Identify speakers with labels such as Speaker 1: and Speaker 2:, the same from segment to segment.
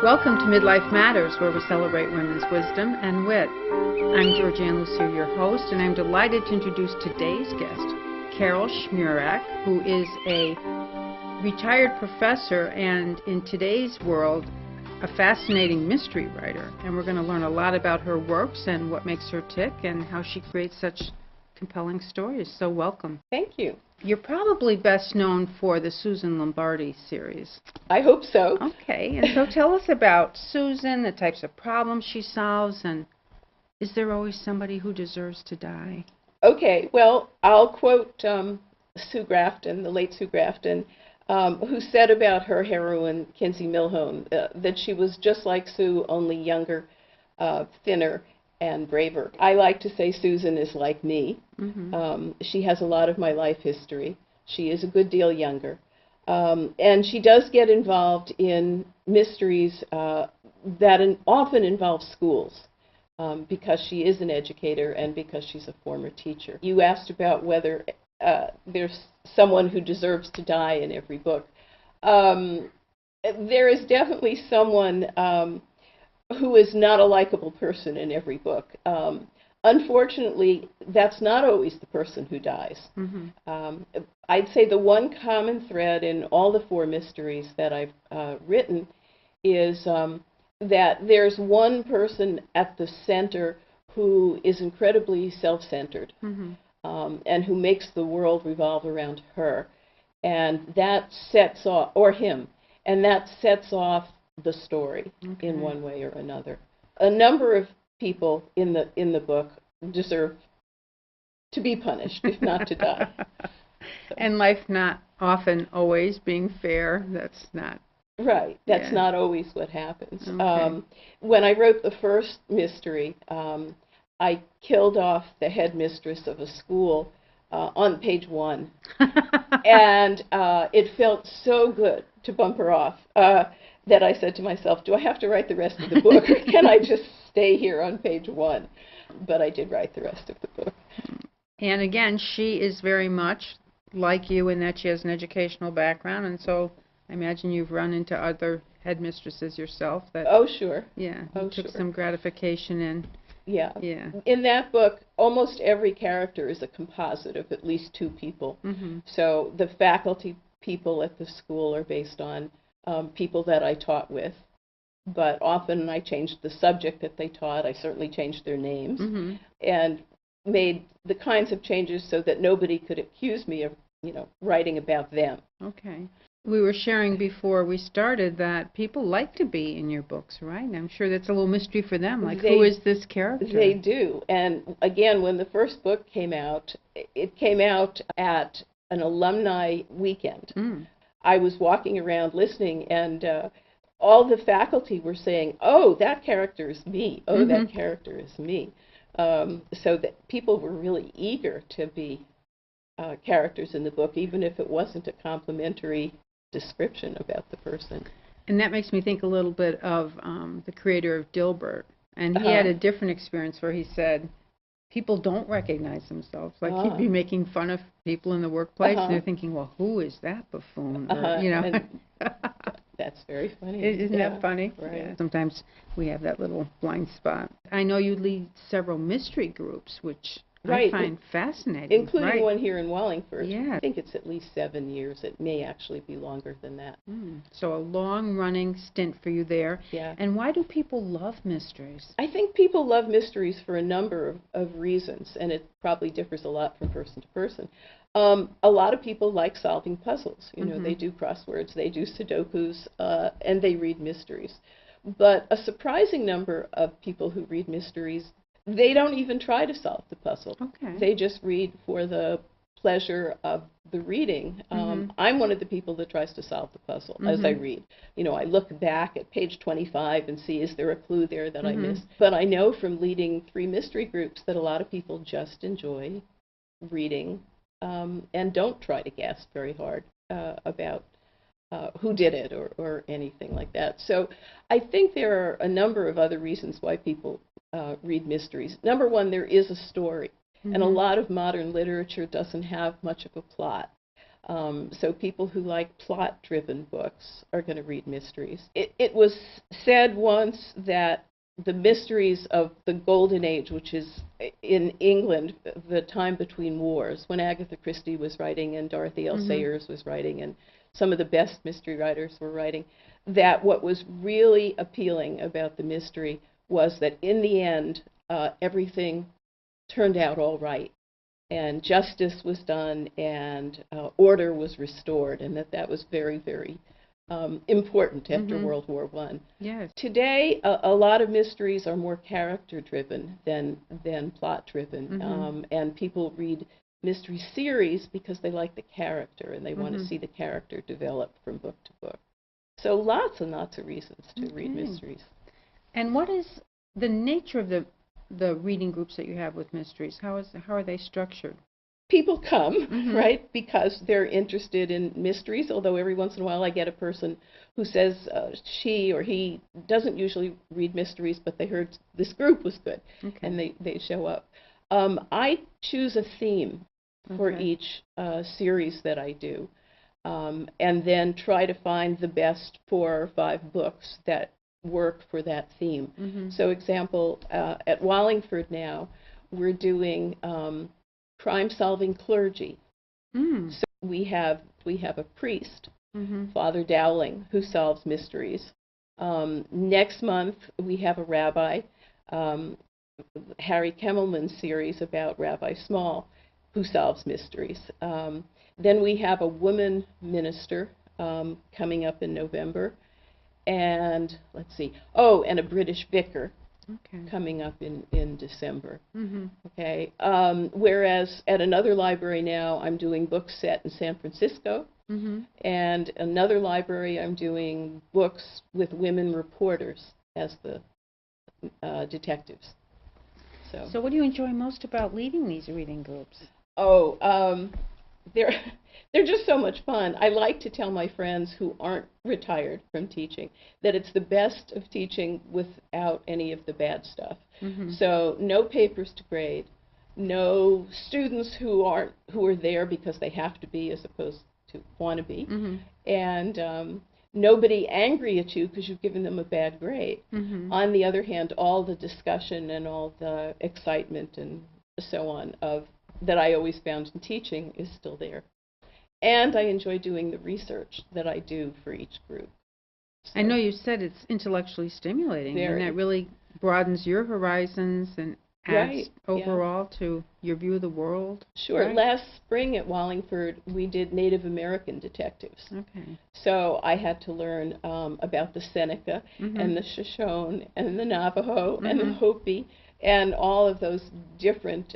Speaker 1: Welcome to MidLIFE Matters, where we celebrate women's wisdom and wit. I'm Georgian, your host, and I'm delighted to introduce today's guest, Carole Shmurak, who is a retired professor and, in today's world, a fascinating mystery writer. And we're going to learn a lot about her works and what makes her tick and how she creates such compelling stories. So welcome.
Speaker 2: Thank you.
Speaker 1: You're probably best known for the Susan Lombardi series.
Speaker 2: I hope so.
Speaker 1: Okay, and so tell us about Susan, the types of problems she solves, and is there always somebody who deserves to die?
Speaker 2: Okay, well, I'll quote Sue Grafton, the late Sue Grafton, who said about her heroine, Kinsey Milhone, that she was just like Sue, only younger, thinner, and braver. I like to say Susan is like me. Mm-hmm. She has a lot of my life history. She is a good deal younger. And she does get involved in mysteries that often involve schools because she is an educator and because she's a former teacher. You asked about whether there's someone who deserves to die in every book. There is definitely someone who is not a likable person in every book. Unfortunately, that's not always the person who dies. Mm-hmm. I'd say the one common thread in all the four mysteries that I've written is that there's one person at the center who is incredibly self-centered, mm-hmm. And who makes the world revolve around her. And that sets off, or him, and that sets off the story in one way or another. A number of people in the book deserve to be punished, if not to die. So.
Speaker 1: And life not often always being fair, that's not...
Speaker 2: Right, that's not always what happens. Okay. When I wrote the first mystery, I killed off the headmistress of a school on page 1. And it felt so good to bump her off. That I said to myself, do I have to write the rest of the book, or can I just stay here on page 1? But I did write the rest of the book.
Speaker 1: And again, she is very much like you in that she has an educational background, and so I imagine you've run into other headmistresses yourself. That,
Speaker 2: oh, sure.
Speaker 1: Yeah, you took some gratification in.
Speaker 2: Yeah.
Speaker 1: Yeah.
Speaker 2: In that book, almost every character is a composite of at least 2 people. Mm-hmm. So the faculty people at the school are based on people that I taught with, but often I changed the subject that they taught. I certainly changed their names, mm-hmm. and made the kinds of changes so that nobody could accuse me of, writing about them.
Speaker 1: Okay. We were sharing before we started that people like to be in your books, right? And I'm sure that's a little mystery for them, like, who is this character?
Speaker 2: They do. And again, when the first book came out, it came out at an alumni weekend. Mm. I was walking around listening, and all the faculty were saying, oh, that character is me. Oh, mm-hmm. That character is me. So that people were really eager to be characters in the book, even if it wasn't a complimentary description about the person.
Speaker 1: And that makes me think a little bit of the creator of Dilbert. And he had a different experience where he said, people don't recognize themselves. Like, he'd be making fun of people in the workplace, and they're thinking, well, who is that buffoon? Or,
Speaker 2: that's very funny.
Speaker 1: Isn't that funny?
Speaker 2: Right.
Speaker 1: Yeah. Sometimes we have that little blind spot. I know you lead several mystery groups, which I find fascinating.
Speaker 2: Including one here in Wallingford.
Speaker 1: Yeah.
Speaker 2: I think it's at least 7 years. It may actually be longer than that.
Speaker 1: So a long-running stint for you there.
Speaker 2: Yeah.
Speaker 1: And why do people love mysteries?
Speaker 2: I think people love mysteries for a number of reasons, and it probably differs a lot from person to person. A lot of people like solving puzzles. Mm-hmm. They do crosswords, they do Sudokus, and they read mysteries. But a surprising number of people who read mysteries, they don't even try to solve the puzzle.
Speaker 1: Okay.
Speaker 2: They just read for the pleasure of the reading. I'm one of the people that tries to solve the puzzle as I read. I look back at page 25 and see, is there a clue there that I missed? But I know from leading 3 mystery groups that a lot of people just enjoy reading and don't try to guess very hard about who did it or anything like that. So I think there are a number of other reasons why people read mysteries. Number one, there is a story. And a lot of modern literature doesn't have much of a plot. So people who like plot-driven books are going to read mysteries. It was said once that the mysteries of the Golden Age, which is in England, the time between wars, when Agatha Christie was writing and Dorothy L. Sayers was writing and some of the best mystery writers were writing, that what was really appealing about the mystery was that in the end, everything turned out all right, and justice was done, and order was restored, and that was very, very important after World War I.
Speaker 1: Yes.
Speaker 2: Today, a lot of mysteries are more character-driven than plot-driven, and people read mystery series because they like the character, and they want to see the character develop from book to book. So lots and lots of reasons to read mysteries.
Speaker 1: And what is the nature of the reading groups that you have with mysteries? How are they structured?
Speaker 2: People come, right, because they're interested in mysteries, although every once in a while I get a person who says she or he doesn't usually read mysteries, but they heard this group was good, and they show up. I choose a theme for each series that I do, and then try to find the best 4 or 5 books that work for that theme. So example, at Wallingford now, we're doing crime-solving clergy. So we have a priest, Father Dowling, who solves mysteries. Next month we have a rabbi, Harry Kemmelman's series about Rabbi Small, who solves mysteries. Then we have a woman minister coming up in November, and let's see, and a British vicar coming up in December. Okay. Whereas at another library now, I'm doing books set in San Francisco, and another library I'm doing books with women reporters as the detectives. So
Speaker 1: what do you enjoy most about leading these reading groups?
Speaker 2: They're just so much fun. I like to tell my friends who aren't retired from teaching that it's the best of teaching without any of the bad stuff. So no papers to grade, no students who are there because they have to be as opposed to want to be, and nobody angry at you because you've given them a bad grade. On the other hand, all the discussion and all the excitement and so on that I always found in teaching is still there. And I enjoy doing the research that I do for each group. So
Speaker 1: I know you said it's intellectually stimulating, and that really broadens your horizons and adds overall to your view of the world.
Speaker 2: Sure.
Speaker 1: Right?
Speaker 2: Last spring at Wallingford, we did Native American detectives. So I had to learn about the Seneca and the Shoshone and the Navajo and the Hopi and all of those different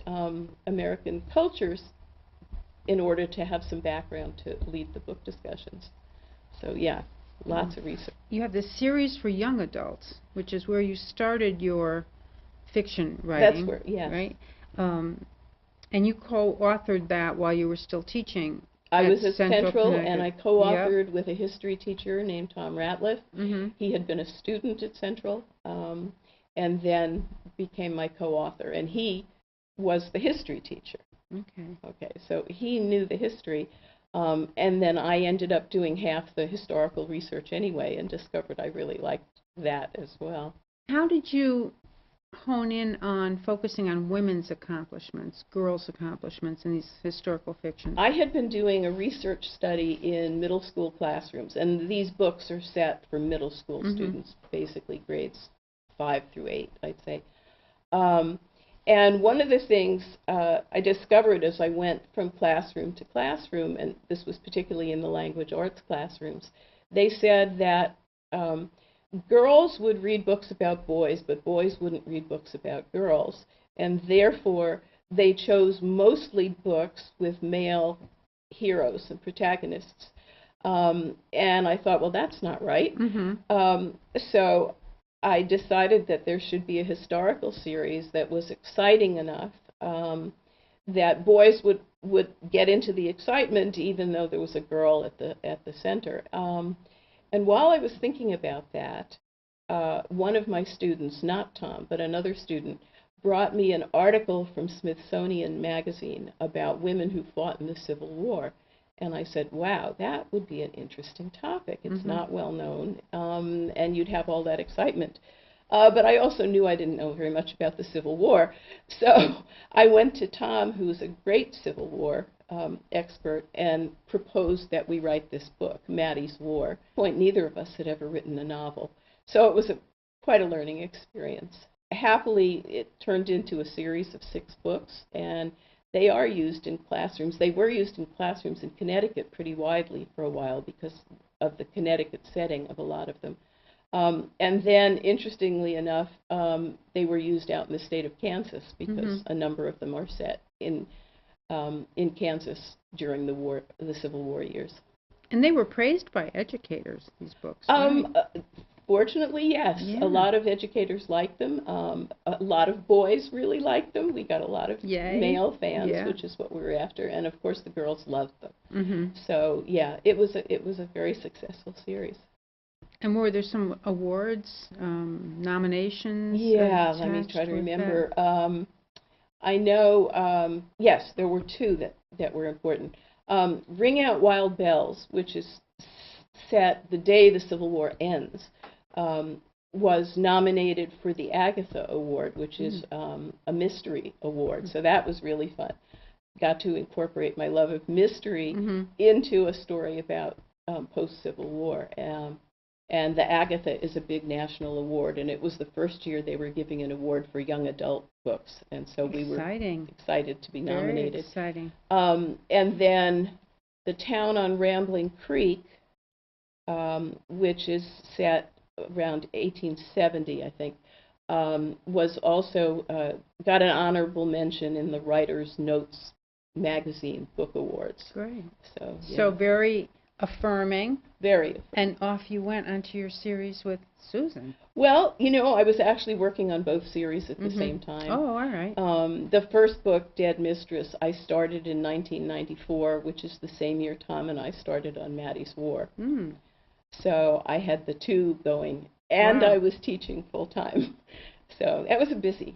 Speaker 2: American cultures in order to have some background to lead the book discussions. So yeah, lots of research.
Speaker 1: You have this series for young adults, which is where you started your fiction writing.
Speaker 2: That's where,
Speaker 1: right? And you co-authored that while you were still teaching.
Speaker 2: I was at Central and I co-authored with a history teacher named Tom Ratliff. He had been a student at Central and then became my co-author, and he was the history teacher. Okay, so he knew the history, and then I ended up doing half the historical research anyway and discovered I really liked that as well. How
Speaker 1: did you hone in on focusing on women's accomplishments, girls' accomplishments in these historical fictions?
Speaker 2: I had been doing a research study in middle school classrooms, and these books are set for middle school students, basically grades 5 through 8, I'd say. And one of the things I discovered as I went from classroom to classroom, and this was particularly in the language arts classrooms, they said that girls would read books about boys, but boys wouldn't read books about girls. And therefore, they chose mostly books with male heroes and protagonists. And I thought, well, that's not right. So I decided that there should be a historical series that was exciting enough that boys would get into the excitement even though there was a girl at the center. And while I was thinking about that, one of my students, not Tom, but another student, brought me an article from Smithsonian Magazine about women who fought in the Civil War. And I said, wow, that would be an interesting topic. It's not well known, and you'd have all that excitement. But I also knew I didn't know very much about the Civil War. So I went to Tom, who's a great Civil War expert, and proposed that we write this book, Maddie's War. At that point, neither of us had ever written a novel. So it was quite a learning experience. Happily, it turned into a series of 6 books, and they are used in classrooms. They were used in classrooms in Connecticut pretty widely for a while because of the Connecticut setting of a lot of them. And then, interestingly enough, they were used out in the state of Kansas because a number of them are set in Kansas during the Civil War years.
Speaker 1: And they were praised by educators, these books, right?
Speaker 2: Fortunately, yes.
Speaker 1: Yeah.
Speaker 2: A lot of educators liked them. A lot of boys really liked them. We got a lot of male fans, which is what we were after. And, of course, the girls loved them. So, yeah, it was a very successful series.
Speaker 1: And were there some awards, nominations?
Speaker 2: Yeah, let me try to remember. I know, yes, there were 2 that were important. Ring Out Wild Bells, which is set the day the Civil War ends, was nominated for the Agatha Award, which is a mystery award. So that was really fun. Got to incorporate my love of mystery into a story about post-Civil War. And the Agatha is a big national award, and it was the first year they were giving an award for young adult books, and so we were excited to be nominated.
Speaker 1: Very exciting.
Speaker 2: And then The Town on Rambling Creek, which is set around 1870, I think, was also got an honorable mention in the Writer's Notes magazine book awards.
Speaker 1: Great.
Speaker 2: So, yeah.
Speaker 1: So very affirming.
Speaker 2: Very affirming.
Speaker 1: And off you went onto your series with Susan.
Speaker 2: Well, you know, I was actually working on both series at the same time.
Speaker 1: Oh, all right.
Speaker 2: The first book, Dead Mistress, I started in 1994, which is the same year Tom and I started on Maddie's War. So I had the 2 going, and I was teaching full-time. So that was a busy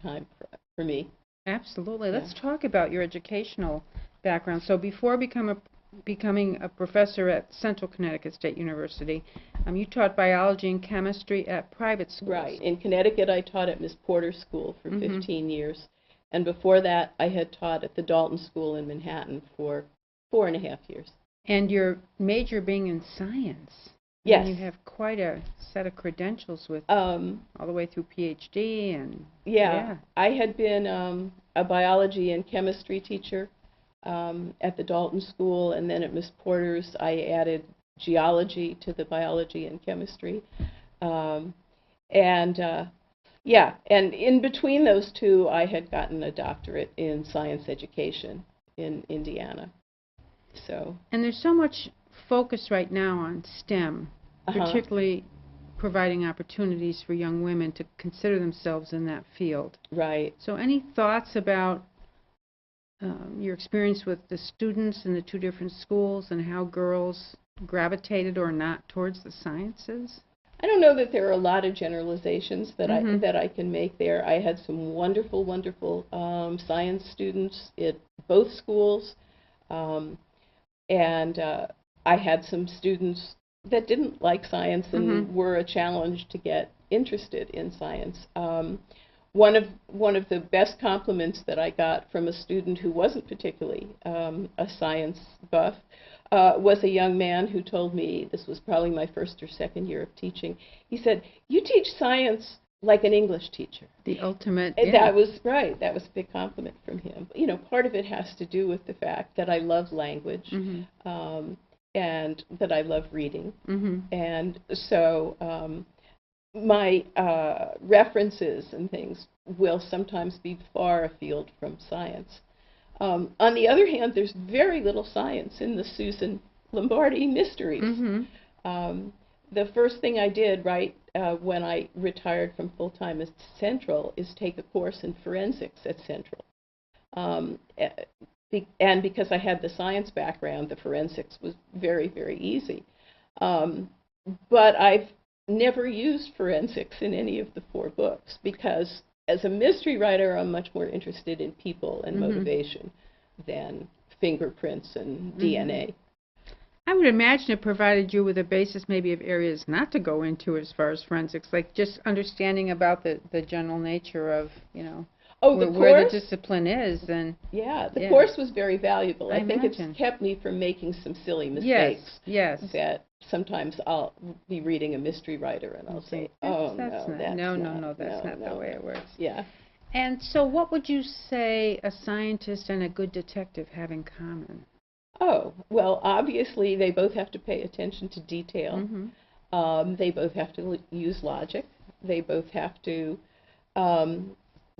Speaker 2: time for me.
Speaker 1: Absolutely. Let's talk about your educational background. So before becoming a professor at Central Connecticut State University, you taught biology and chemistry at private schools.
Speaker 2: Right. In Connecticut, I taught at Miss Porter's School for 15 years. And before that, I had taught at the Dalton School in Manhattan for 4.5 years. And
Speaker 1: your major being in science.
Speaker 2: Yes.
Speaker 1: And you have quite a set of credentials with all the way through PhD and...
Speaker 2: Yeah. I had been a biology and chemistry teacher at the Dalton School, and then at Miss Porter's I added geology to the biology and chemistry. And in between those 2, I had gotten a doctorate in science education in Indiana. So.
Speaker 1: And there's so much focus right now on STEM, particularly providing opportunities for young women to consider themselves in that field.
Speaker 2: Right.
Speaker 1: So any thoughts about your experience with the students in the 2 different schools and how girls gravitated or not towards the sciences?
Speaker 2: I don't know that there are a lot of generalizations that I can make there. I had some wonderful science students at both schools, and I had some students that didn't like science and were a challenge to get interested in science. One of the best compliments that I got from a student who wasn't particularly a science buff was a young man who told me, this was probably my first or second year of teaching, he said, "You teach science like an English teacher."
Speaker 1: The ultimate.
Speaker 2: That was right. That was a big compliment from him. You know, part of it has to do with the fact that I love language and that I love reading. And so my references and things will sometimes be far afield from science. On the other hand, there's very little science in the Susan Lombardi mysteries. The first thing I did when I retired from full-time at Central is take a course in forensics at Central. And because I had the science background, the forensics was very, very easy. But I've never used forensics in any of the 4 books because as a mystery writer, I'm much more interested in people and motivation than fingerprints and DNA.
Speaker 1: I would imagine it provided you with a basis maybe of areas not to go into as far as forensics, like just understanding about the general nature of, where the discipline is. And
Speaker 2: yeah, the course was very valuable. I think
Speaker 1: imagine.
Speaker 2: it's kept me from making some silly mistakes.
Speaker 1: Yes.
Speaker 2: That sometimes I'll be reading a mystery writer and I'll say, that's not
Speaker 1: the way it works.
Speaker 2: Yeah.
Speaker 1: And so what would you say a scientist and a good detective have in common?
Speaker 2: Oh, well, obviously they both have to pay attention to detail. They both have to use logic. They both have to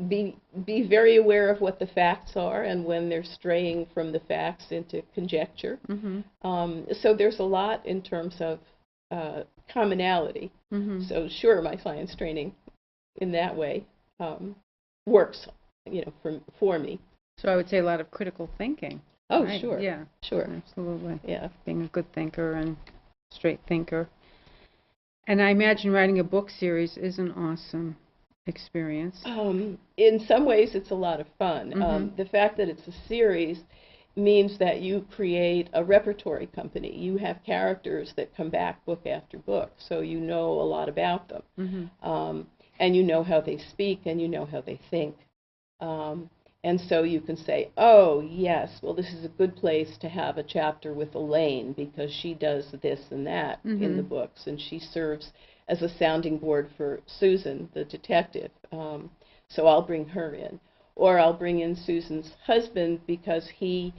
Speaker 2: be very aware of what the facts are and when they're straying from the facts into conjecture. So there's a lot in terms of commonality. So sure, my science training in that way works, for me.
Speaker 1: So I would say a lot of critical thinking.
Speaker 2: Oh,
Speaker 1: right?
Speaker 2: sure.
Speaker 1: Yeah.
Speaker 2: Sure.
Speaker 1: Absolutely.
Speaker 2: Yeah.
Speaker 1: Being a good thinker and straight thinker. And I imagine writing a book series is an awesome experience.
Speaker 2: In some ways, it's a lot of fun. The fact that it's a series means that you create a repertory company. You have characters that come back book after book, so you know a lot about them. And you know how they speak, and you know how they think. And so you can say, oh, yes, well, this is a good place to have a chapter with Elaine because she does this and that in the books, and she serves as a sounding board for Susan, the detective. So I'll bring her in. Or I'll bring in Susan's husband because he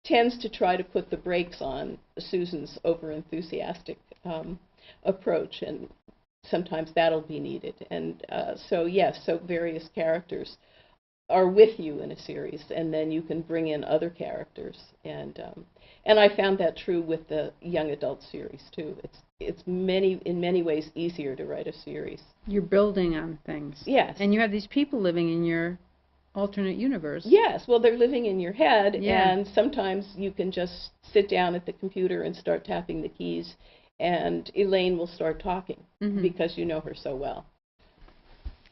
Speaker 2: tends to try to put the brakes on Susan's over-enthusiastic approach, and sometimes that'll be needed. And so various characters are with you in a series, and then you can bring in other characters. And I found that true with the young adult series too. It's in many ways easier to write a series.
Speaker 1: You're building on things.
Speaker 2: Yes.
Speaker 1: And you have these people living in your alternate universe.
Speaker 2: Yes, well, they're living in your head, and sometimes you can just sit down at the computer and start tapping the keys, and Elaine will start talking because you know her so well.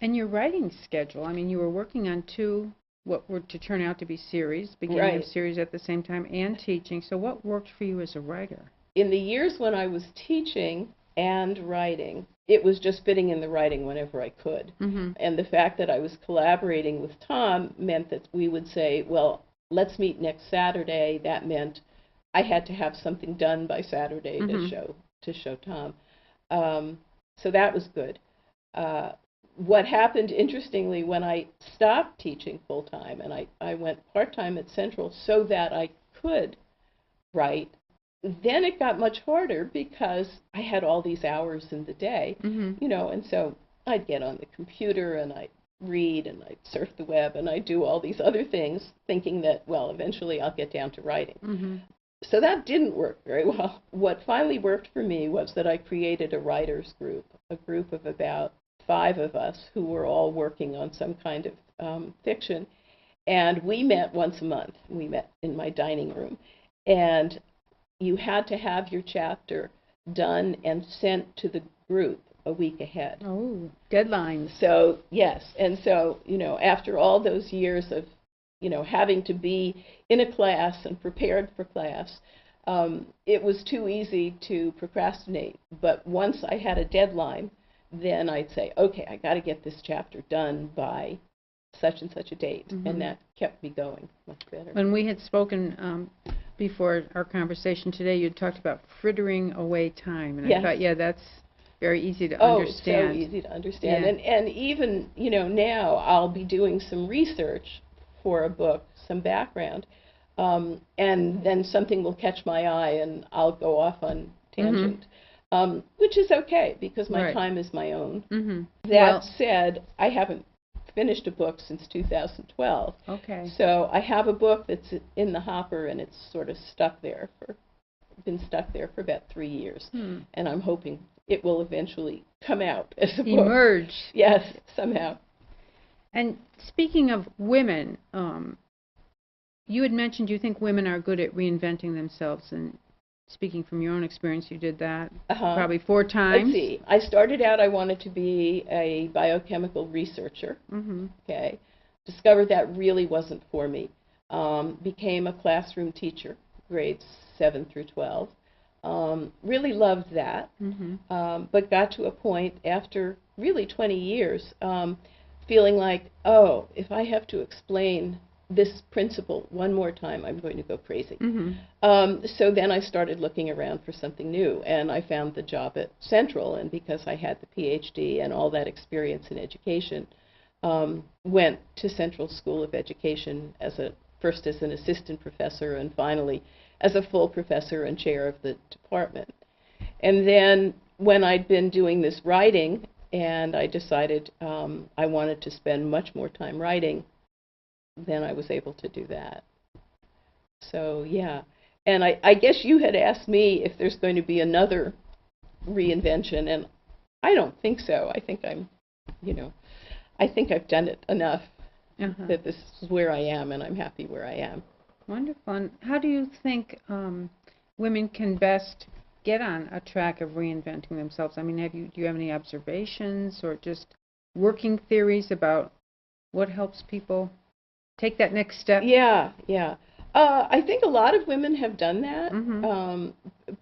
Speaker 1: And your writing schedule, I mean, you were working on two, what were to turn out to be series, beginning of series at the same time, and teaching. So what worked for you as a writer?
Speaker 2: In the years when I was teaching and writing, it was just fitting in the writing whenever I could. And the fact that I was collaborating with Tom meant that we would say, well, let's meet next Saturday. That meant I had to have something done by Saturday to show Tom. So that was good. What happened, interestingly, when I stopped teaching full-time and I went part-time at Central so that I could write, then it got much harder because I had all these hours in the day, and so I'd get on the computer and I'd read and I'd surf the web and I'd do all these other things thinking that, well, eventually I'll get down to writing. So that didn't work very well. What finally worked for me was that I created a writers group, a group of about 5 of us who were all working on some kind of fiction, and we met once a month. We met in my dining room, and you had to have your chapter done and sent to the group a week ahead.
Speaker 1: Oh, deadlines.
Speaker 2: So, yes, and so, after all those years of, having to be in a class and prepared for class, it was too easy to procrastinate. But once I had a deadline, then I'd say, okay, I got to get this chapter done by such and such a date, and that kept me going much better.
Speaker 1: When we had spoken before our conversation today, you talked about frittering away time, and I thought, that's very easy to understand.
Speaker 2: Oh, so easy to understand. And even, now I'll be doing some research for a book, some background, and then something will catch my eye, and I'll go off on tangent. Which is okay, because my time is my own. That said, I haven't finished a book since 2012.
Speaker 1: Okay.
Speaker 2: So I have a book that's in the hopper, and it's sort of been stuck there for about 3 years. And I'm hoping it will eventually come out as a book.
Speaker 1: Emerge.
Speaker 2: Yes, somehow.
Speaker 1: And speaking of women, you had mentioned you think women are good at reinventing themselves, and speaking from your own experience, you did that probably 4 times.
Speaker 2: Let's see. I started out, I wanted to be a biochemical researcher. Okay. Discovered that really wasn't for me. became a classroom teacher, grades 7 through 12. Really loved that, but got to a point after really 20 years feeling like, oh, if I have to explain this principle one more time, I'm going to go crazy. So then I started looking around for something new, and I found the job at Central, and because I had the PhD and all that experience in education, went to Central School of Education first as an assistant professor and finally as a full professor and chair of the department. And then when I'd been doing this writing and I decided I wanted to spend much more time writing, then I was able to do that. So yeah, and I guess you had asked me if there's going to be another reinvention, and I don't think so. I think I think I've done it enough that this is where I am, and I'm happy where I am.
Speaker 1: Wonderful. And how do you think women can best get on a track of reinventing themselves? I mean, do you have any observations or just working theories about what helps people take that next step?
Speaker 2: Yeah. I think a lot of women have done that,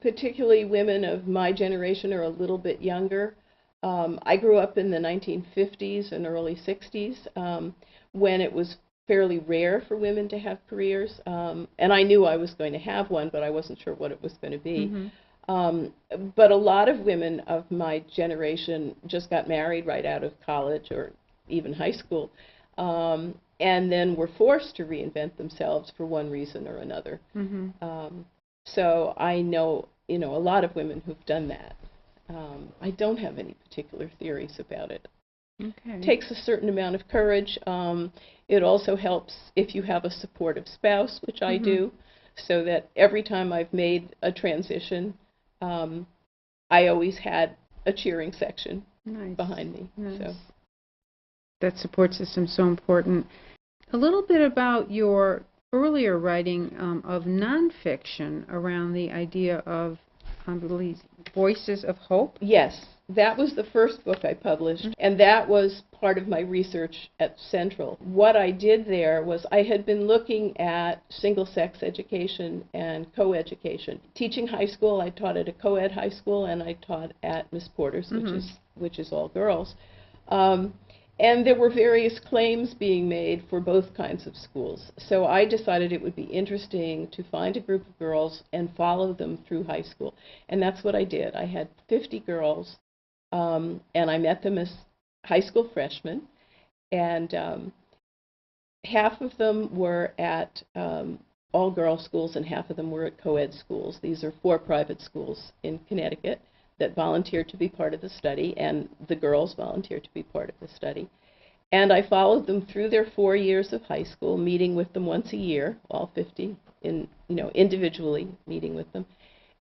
Speaker 2: particularly women of my generation or a little bit younger. I grew up in the 1950s and early 60s when it was fairly rare for women to have careers, and I knew I was going to have one, but I wasn't sure what it was going to be. But a lot of women of my generation just got married right out of college or even high school, and then were forced to reinvent themselves for one reason or another. So I know, a lot of women who've done that. I don't have any particular theories about it. It takes a certain amount of courage. It also helps if you have a supportive spouse, which I do, so that every time I've made a transition, I always had a cheering section behind me. So
Speaker 1: that support system is so important. A little bit about your earlier writing of nonfiction around the idea of, I believe, Voices of Hope.
Speaker 2: Yes, that was the first book I published, and that was part of my research at Central. What I did there was I had been looking at single-sex education and co-education. Teaching high school, I taught at a co-ed high school, and I taught at Miss Porter's, which is all girls. And there were various claims being made for both kinds of schools. So I decided it would be interesting to find a group of girls and follow them through high school. And that's what I did. I had 50 girls, and I met them as high school freshmen. And half of them were at all-girls schools, and half of them were at co-ed schools. These are 4 private schools in Connecticut that volunteered to be part of the study, and the girls volunteered to be part of the study. And I followed them through their 4 years of high school, meeting with them once a year, all 50, individually meeting with them.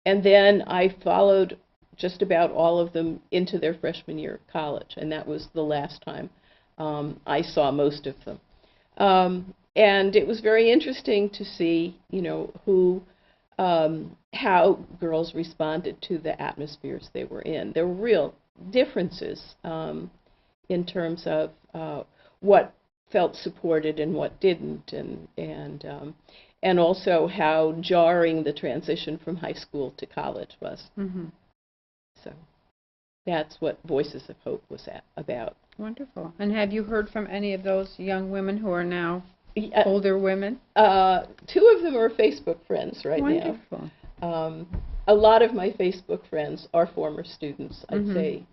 Speaker 2: And then I followed just about all of them into their freshman year of college, and that was the last time I saw most of them. And it was very interesting to see, how girls responded to the atmospheres they were in. There were real differences in terms of what felt supported and what didn't, and also how jarring the transition from high school to college was. So that's what Voices of Hope was about.
Speaker 1: Wonderful. And have you heard from any of those young women who are now older women?
Speaker 2: 2 of them are Facebook friends right now.
Speaker 1: Wonderful.
Speaker 2: A lot of my Facebook friends are former students. I'd say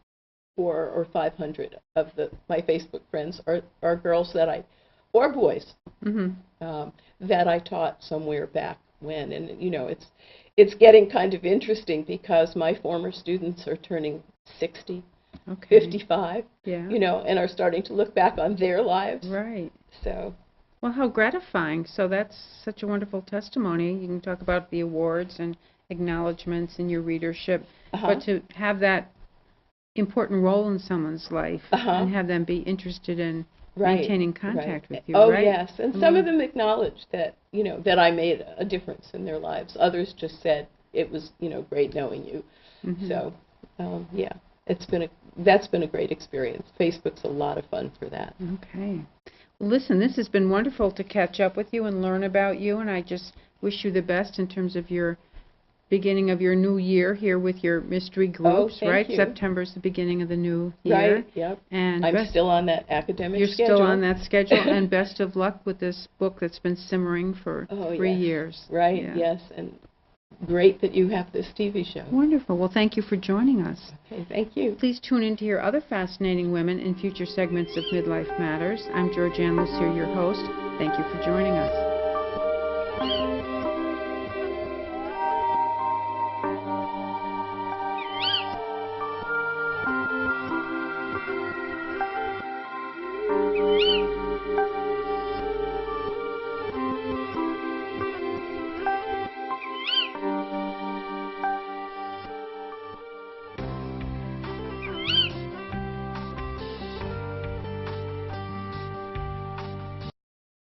Speaker 2: 400 or 500 of my Facebook friends are girls or boys that I taught somewhere back when. And it's getting kind of interesting because my former students are turning 60, 55, and are starting to look back on their lives.
Speaker 1: Right.
Speaker 2: So.
Speaker 1: Well, how gratifying. So that's such a wonderful testimony. You can talk about the awards and acknowledgements in your readership, but to have that important role in someone's life and have them be interested in maintaining contact with you, right?
Speaker 2: Yes, and some of them acknowledged that, that I made a difference in their lives. Others just said it was, great knowing you. So, that's been a great experience. Facebook's a lot of fun for that.
Speaker 1: Okay. Listen, this has been wonderful to catch up with you and learn about you, and I just wish you the best in terms of your beginning of your new year here with your mystery groups,
Speaker 2: thank
Speaker 1: right?
Speaker 2: you.
Speaker 1: September's the beginning of the new year.
Speaker 2: Right, yep.
Speaker 1: And
Speaker 2: I'm still on that academic
Speaker 1: you're
Speaker 2: schedule.
Speaker 1: still on that schedule, and best of luck with this book that's been simmering for 3
Speaker 2: yes.
Speaker 1: years.
Speaker 2: Right,
Speaker 1: Yeah.
Speaker 2: yes, and great that you have this TV show.
Speaker 1: Wonderful. Well, thank you for joining us.
Speaker 2: Okay, thank you.
Speaker 1: Please tune in to hear other fascinating women in future segments of Midlife Matters. I'm Georgian Lucier, your host. Thank you for joining us.